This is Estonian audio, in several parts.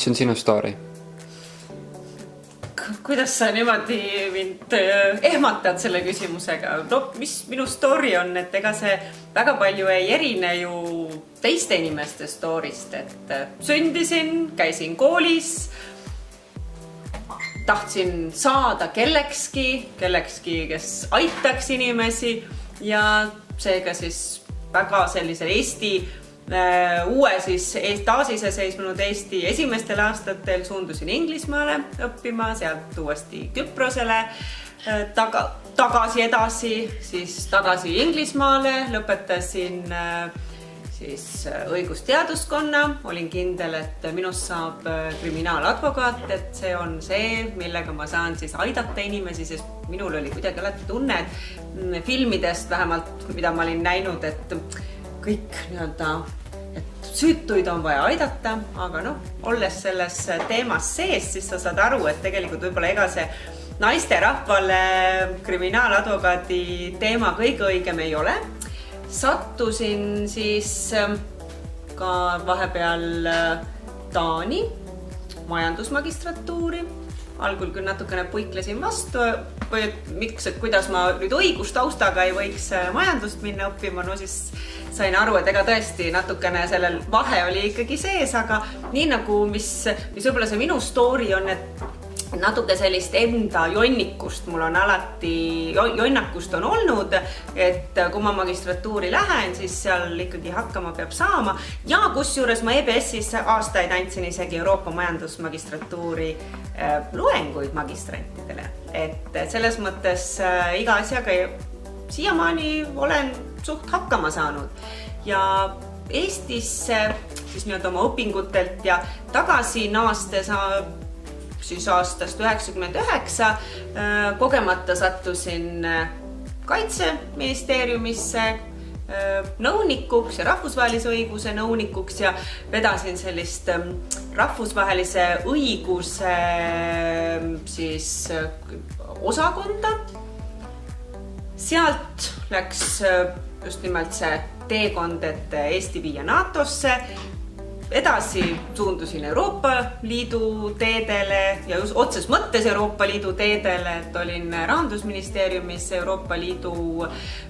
mis on sinu story? Kuidas sa niimoodi mind ehmatad selle küsimusega? No, mis minu story on, et ega see väga palju ei erine ju teiste inimeste storyst, et sündisin, käisin koolis, tahtsin saada kellekski, kes aitaks inimesi ja seega siis väga sellisel uue siis taasiseseisvunud Eesti esimestel aastatel suundusin Inglismaale õppima, sealt uuesti Küprosele, tagasi edasi, siis tagasi Inglismaale, lõpetasin siis õigusteaduskonna, olin kindel, et minust saab kriminaaladvokaat, et see on see, millega ma saan siis aidata inimesi, sest minul oli kuidagi alati tunne, et filmidest vähemalt, mida ma olin näinud, et kõik et süütuid on vaja aidata, aga olles selles teemas sees, siis sa saad aru, et tegelikult võib-olla ega see naisterahvale kriminaaladvokaadi teema kõige õigem ei ole. Sattusin siis ka vahepeal Taani majandusmagistratuuri. Algul küll natukene puiklesin vastu, või et kuidas ma nüüd õigustaustaga ei võiks majandust minna õppima, siis sain aru, et ega tõesti natukene sellel vahe oli ikkagi sees, aga nii nagu mis võib-olla see minu story on, et natuke sellist enda jonnikust mul on alati, jonnakust on olnud, et kui ma magistratuuri lähen, siis seal ikkagi hakkama peab saama ja kusjuures ma EBS-is aastaid andsin isegi Euroopa majandusmagistratuuri loenguid magistrantidele, et selles mõttes iga asjaga siiamaani olen suht hakkama saanud ja Eestisse siis oma õpingutelt ja tagasi naastes siis aastast 1999 kogemata sattusin Kaitseministeeriumisse nõunikuks ja rahvusvahelise õiguse nõunikuks ja vedasin sellist rahvusvahelise õiguse siis osakonda. Sealt läks just nimelt see teekond, et Eesti viia NATOsse. Edasi suundusin Euroopa Liidu teedele ja just otses mõttes Euroopa Liidu teedele, et olin Rahandusministeeriumis Euroopa Liidu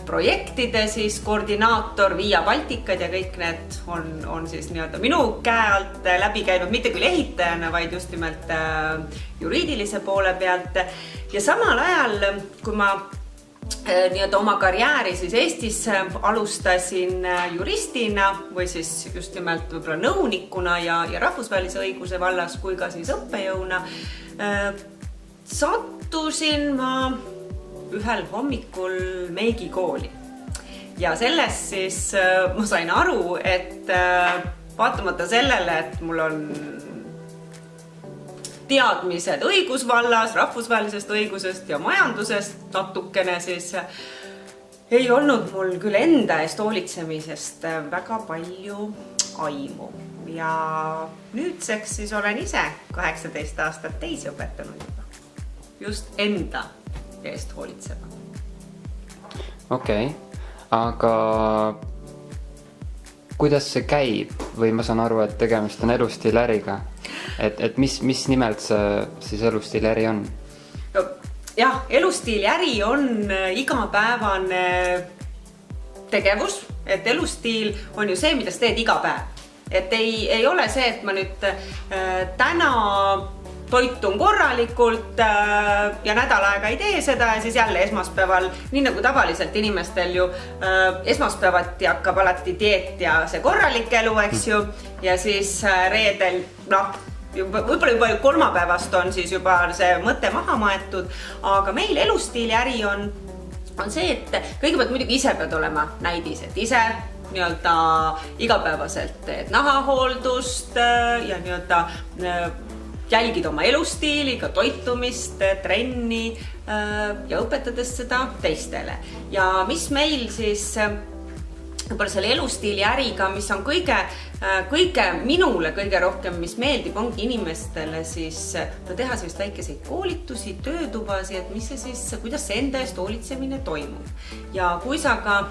projektide siis koordinaator, Via Balticad ja kõik need on siis minu käe alt läbi käinud, mitte küll ehitajana, vaid just nimelt juriidilise poole pealt. Ja samal ajal, kui ma oma karjääri siis Eestis alustasin juristina või siis just nimelt võib-olla nõunikuna ja rahvusvahelise õiguse vallas kui ka siis õppejõuna, sattusin ma ühel hommikul meigikooli. Ja sellest siis ma sain aru, et vaatamata sellele, et mul on teadmised õigusvallas, rahvusvahelisest õigusest ja majandusest natukene, siis ei olnud mul küll enda eest hoolitsemisest väga palju aimu. Ja nüüdseks siis olen ise 18 aastat teisi õpetanud juba. Just enda eest hoolitsema. Okei, aga kuidas see käib? Või ma saan aru, et tegemist on elustiiläriga? Et mis nimelt see siis elustiiläri on? Jah, elustiiläri on igapäevane tegevus, et elustiil on ju see, mida sa teed iga päev. Et ei ole see, et ma nüüd täna toitun korralikult ja nädal aega ei tee seda ja siis jälle esmaspäeval, nii nagu tavaliselt inimestel ju esmaspäevati hakkab alati dieet ja see korralik elu, eks ju, ja siis reedel, võib-olla juba kolmapäevast on siis juba see mõte maha maetud, aga meil elustiiliäri on see, et kõigepealt muidugi ise pead olema näidis, et ise igapäevaselt teed nahahooldust ja jälgid oma elustiili, ka toitumist, trenni ja õpetades seda teistele. Ja mis meil siis selle elustiili äriga, mis on kõige minule kõige rohkem, mis meeldib, ongi inimestele siis teha sellist väikeseid koolitusi, töötubasi, et mis see siis, kuidas see enda eest hoolitsemine toimub. Ja kui sa ka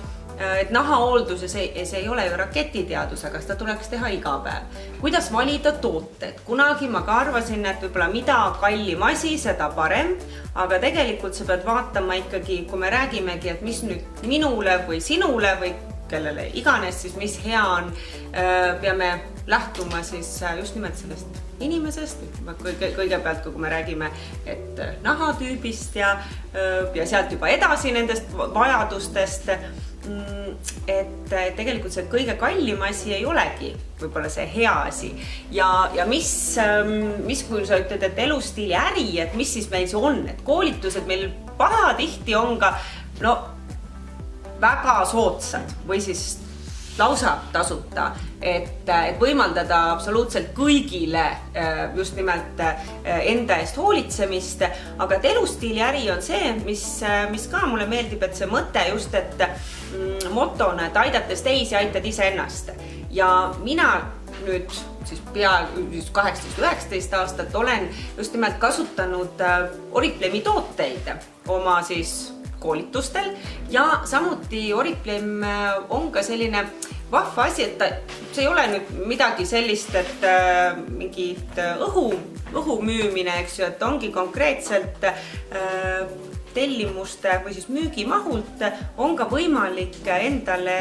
et nahahooldus ja see ei ole ju raketiteadus, aga seda tuleks teha iga päev. Kuidas valida tooted? Kunagi ma ka arvasin, et võib-olla mida kallim asi, seda parem, aga tegelikult sa pead vaatama ikkagi, kui me räägimegi, et mis nüüd minule või sinule või kellele iganes, siis mis hea on, peame lähtuma siis just nimelt sellest inimesest, kõigepealt, kui me räägime, et nahatüübist ja sealt juba edasi nendest vajadustest, et tegelikult see kõige kallim asi ei olegi võib-olla see hea asi. Ja mis kui sa ütled, et elustiili äri, et mis siis meil see on, et koolitused meil pahatihti on ka väga soodsad või siis lausa tasuta, et võimaldada absoluutselt kõigile just nimelt enda eest hoolitsemist, aga et elustiili äri on see, mis ka mulle meeldib, et see mõte just, et motona, et aidates teisi, aitad ise ennast. Ja mina nüüd siis peaaegu 18-19 aastat olen just nimelt kasutanud Oriflame tooteid oma siis koolitustel ja samuti Oriflame on ka selline vahva asi, et see ei ole nüüd midagi sellist, et mingit õhu müümine, eks ju, et ongi konkreetselt tellimuste või siis müügimahult on ka võimalik endale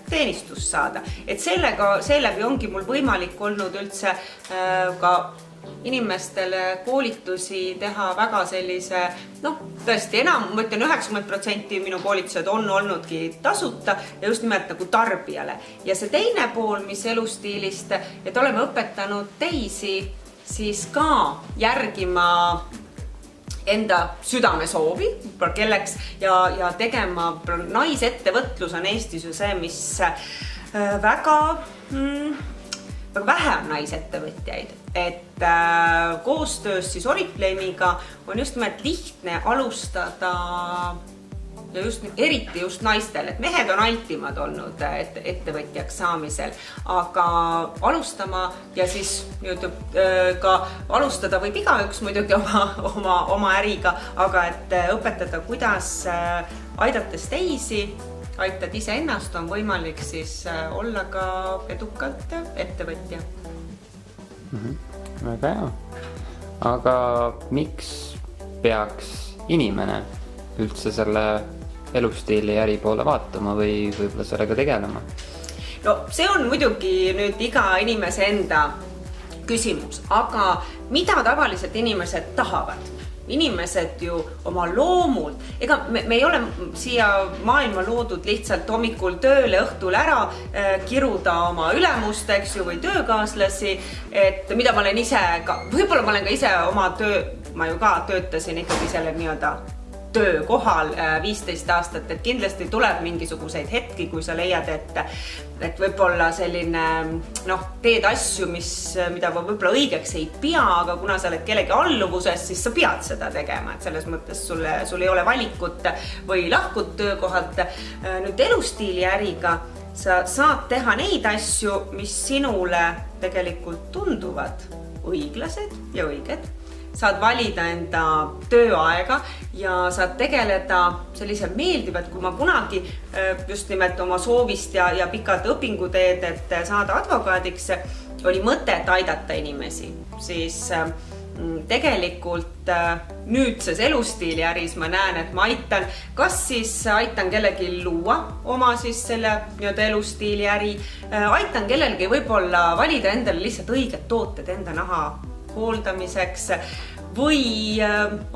teenistust saada. Et seeläbi ongi mul võimalik olnud üldse ka inimestele koolitusi teha väga sellise, tõesti enam, ma ütlen 90% minu koolitused on olnudki tasuta ja just nimelt nagu tarbijale. Ja see teine pool, mis elustiilist, et oleme õpetanud teisi siis ka järgima enda südamesoovi, kelleks ja tegema naisettevõtlus on Eestis ju see, mis väga vähe on naisettevõtjaid, et koostöös siis Oriflame'iga on just nimelt lihtne alustada ja eriti just naistel, et mehed on altimad olnud ettevõtjaks saamisel, aga alustama ja siis ka alustada võib igaüks muidugi oma äriga, aga et õpetada, kuidas aidates teisi, aitad ise ennast, on võimalik siis olla ka edukalt ettevõtja. Väga hea. Aga miks peaks inimene üldse selle elustiili äri poole vaatama või võib-olla sellega tegelema? No see on muidugi nüüd iga inimese enda küsimus, aga mida tavaliselt inimesed tahavad? Inimesed ju oma loomult, ega me ei ole siia maailma loodud lihtsalt hommikul tööle, õhtul ära kiruda oma ülemust, eks ju, või töökaaslasi, et mida ma olen ise ka, võib-olla ma olen ka ise oma töö, ma ju ka töötasin ikkagi selle töökohal 15 aastat, et kindlasti tuleb mingisuguseid hetki, kui sa leiad, et võib-olla selline, teed asju, mida võib-olla õigeks ei pea, aga kuna sa oled kellegi alluvuses, siis sa pead seda tegema, et selles mõttes sul ei ole valikut või lahkud töökohalt. Nüüd elustiili äriga sa saad teha neid asju, mis sinule tegelikult tunduvad õiglased ja õiged. Saad valida enda tööaega ja saad tegeleda sellise meeldivat, kui ma kunagi just nimelt oma soovist ja pikad õpinguteed, et saada advokaadiks, oli mõtet aidata inimesi, siis tegelikult nüüdses elustiili äris ma näen, et ma aitan kellegi luua oma siis selle elustiili äri, aitan kellelgi võib-olla valida endale lihtsalt õiged tooted enda naha hooldamiseks või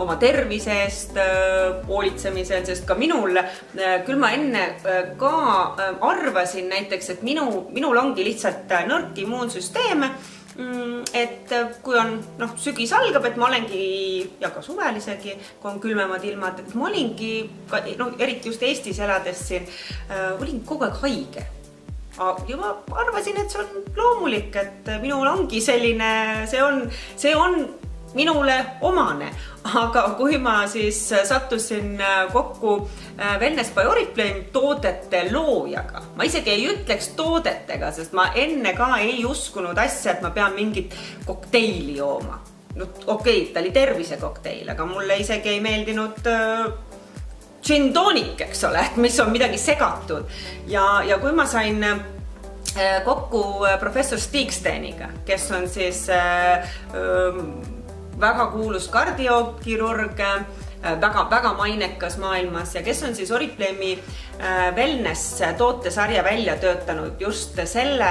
oma tervise eest hoolitsemisel, sest ka minul, küll ma enne ka arvasin näiteks, et minul ongi lihtsalt nõrk immuunsüsteem, et kui on sügis algab, et ma olengi, ja ka suvel isegi, kui on külmemad ilmad, et ma olingi, eriti just Eestis elades siin, olin kogu aeg haige. Ja ma arvasin, et see on loomulik, et minul ongi selline, see on minule omane, aga kui ma siis sattusin kokku Wellness by Oriflame toodete loojaga, ma isegi ei ütleks toodetega, sest ma enne ka ei uskunud asja, et ma pean mingit kokteili jooma. Okei, ta oli tervisekokteil, aga mulle isegi ei meeldinud gin tonic, eks ole, mis on midagi segatud. Ja kui ma sain kokku professor Stigsteniga, kes on siis väga kuulus kardiokirurg, väga mainekas maailmas ja kes on siis Oriflame'i wellness tootesarja välja töötanud just selle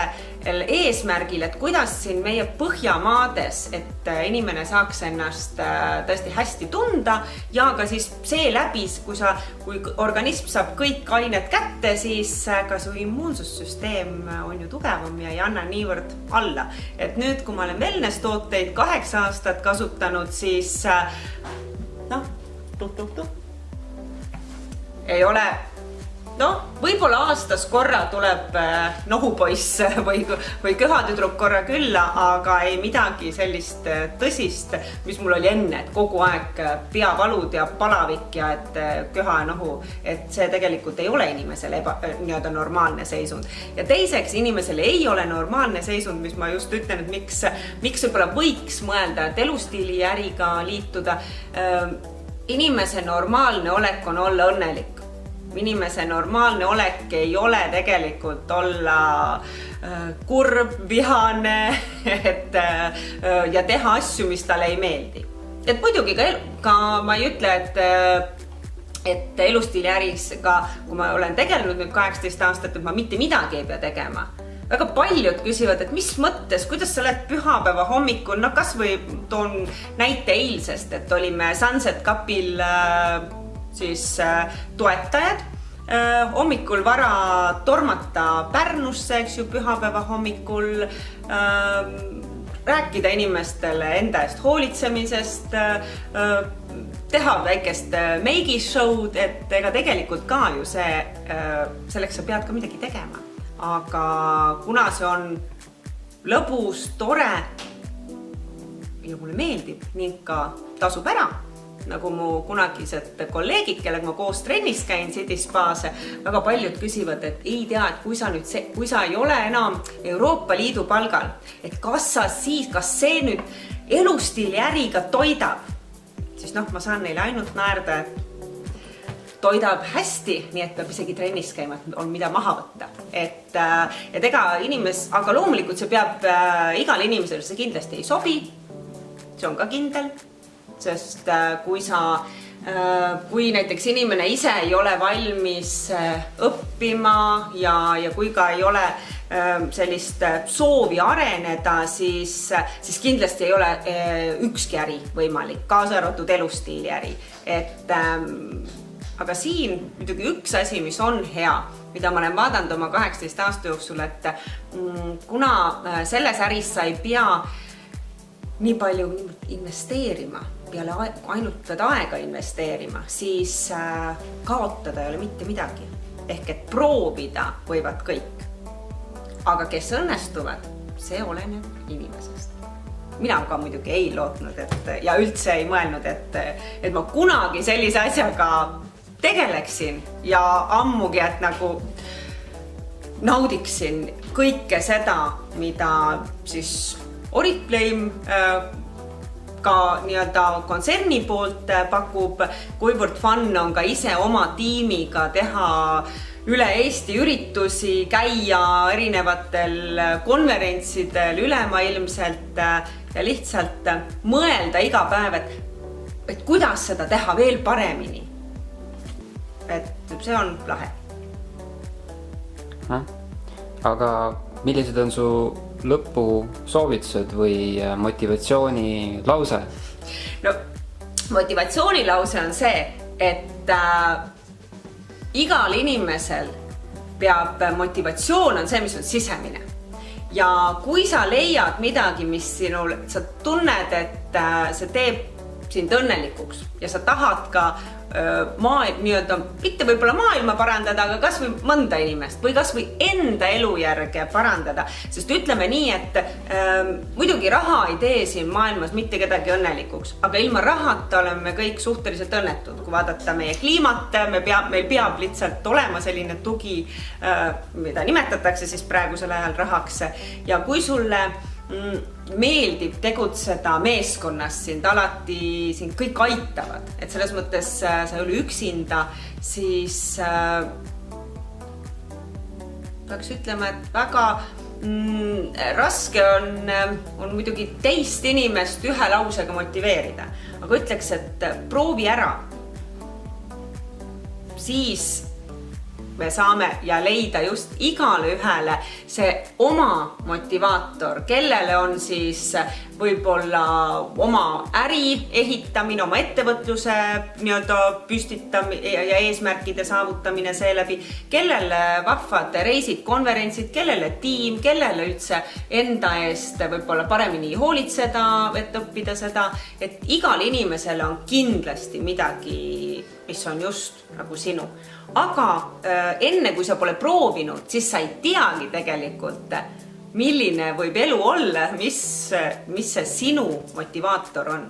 eesmärgil, et kuidas siin meie Põhjamaades, et inimene saaks ennast tõesti hästi tunda ja ka siis seeläbi, kui organism saab kõik ained kätte, siis ka su immuunsussüsteem on ju tugevam ja ei anna niivõrd alla. Et nüüd, kui ma olen wellness tooteid 8 aastat kasutanud, siis ei ole, võib-olla aastas korra tuleb nohupoiss või köhatüdruk korra külla, aga ei midagi sellist tõsist, mis mul oli enne, et kogu aeg peavalud ja palavik ja et köha ja nohu, et see tegelikult ei ole inimesele nii-öelda normaalne seisund. Ja teiseks, inimesele ei ole normaalne seisund, mis ma just ütlen, et miks võib-olla võiks mõelda, et elustiili ja äriga liituda. Inimese normaalne olek on olla õnnelik. Inimese normaalne olek ei ole tegelikult olla kurb, vihane ja teha asju, mis talle ei meeldi. Et muidugi ka ma ei ütle, et elustiili äris, kui ma olen tegelenud nüüd 18 aastat, et ma mitte midagi ei pea tegema. Väga paljud küsivad, et mis mõttes, kuidas sa oled pühapäeva hommikul, kas või toon näite eilsest, et olime Sunset Cupil siis toetajad, hommikul vara tormata Pärnusse, eks ju, pühapäeva hommikul, rääkida inimestele enda eest hoolitsemisest, teha väikest meigishow'd, et ega tegelikult ka ju selleks sa pead ka midagi tegema. Aga kuna see on lõbus, tore ja mulle meeldib ning ka tasub ära, nagu mu kunagised kolleegid, kellega ma koos trennis käin City Spaas, väga paljud küsivad, et ei tea, et kui sa ei ole enam Euroopa Liidu palgal, et kas see nüüd elustiili äriga toidab, siis ma saan neile ainult naerda, et toidab hästi, nii et peab isegi trennis käima, et on mida maha võtta. Et aga loomulikult see peab igal inimesel, see kindlasti ei sobi, see on ka kindel, sest kui näiteks inimene ise ei ole valmis õppima ja kui ka ei ole sellist soovi areneda, siis kindlasti ei ole ükski äri võimalik, kaasa arvatud elustiili äri. Aga siin muidugi üks asi, mis on hea, mida ma olen vaadanud oma 18 aasta jooksul, et kuna selles äris sa ei pea nii palju investeerima, peale ainult pead aega investeerima, siis kaotada ei ole mitte midagi. Ehk et proovida võivad kõik. Aga kes õnnestuvad, see oleneb inimesest. Mina ka muidugi ei lootnud ja üldse ei mõelnud, et ma kunagi sellise asjaga tegeleksin ja ammugi, et nagu naudiksin kõike seda, mida siis Oriflame ka nii-öelda kontserni poolt pakub, kuivõrd fun on ka ise oma tiimiga teha üle Eesti üritusi, käia erinevatel konverentsidel ülemaailmselt ja lihtsalt mõelda iga päev, et kuidas seda teha veel paremini. Et see on lahe. Aga millised on su lõpusoovitused või motivatsiooni lause? No, motivatsiooni lause on see, et igal inimesel peab motivatsioon on see, mis on sisemine. Ja kui sa leiad midagi, mis sa tunned, et see teeb sind õnnelikuks ja sa tahad ka mitte võib-olla maailma parandada, aga kas või mõnda inimest või kas või enda elujärge parandada, sest ütleme nii, et muidugi raha ei tee siin maailmas mitte kedagi õnnelikuks, aga ilma rahata oleme kõik suhteliselt õnnetud. Kui vaadata meie kliimat, meil peab lihtsalt olema selline tugi, mida nimetatakse siis praegusel ajal rahaks ja kui sulle meeldib tegutseda meeskonnas, sind alati, sind kõik aitavad, et selles mõttes sa ei ole üksinda, siis peaks ütlema, et väga raske on muidugi teist inimest ühe lausega motiveerida, aga ütleks, et proovi ära. Siis me saame ja leida just igale ühele see oma motivaator, kellele on siis võib-olla oma äri ehitamine, oma ettevõtluse nii-öelda püstitamine ja eesmärkide saavutamine seeläbi, kellele vahvad reisid, konverentsid, kellele tiim, kellele üldse enda eest võib-olla paremini hoolitseda, et õppida seda, et igal inimesel on kindlasti midagi, mis on just nagu sinu. Aga enne kui sa pole proovinud, siis sa ei teagi tegelikult, milline võib elu olla, mis see sinu motivaator on.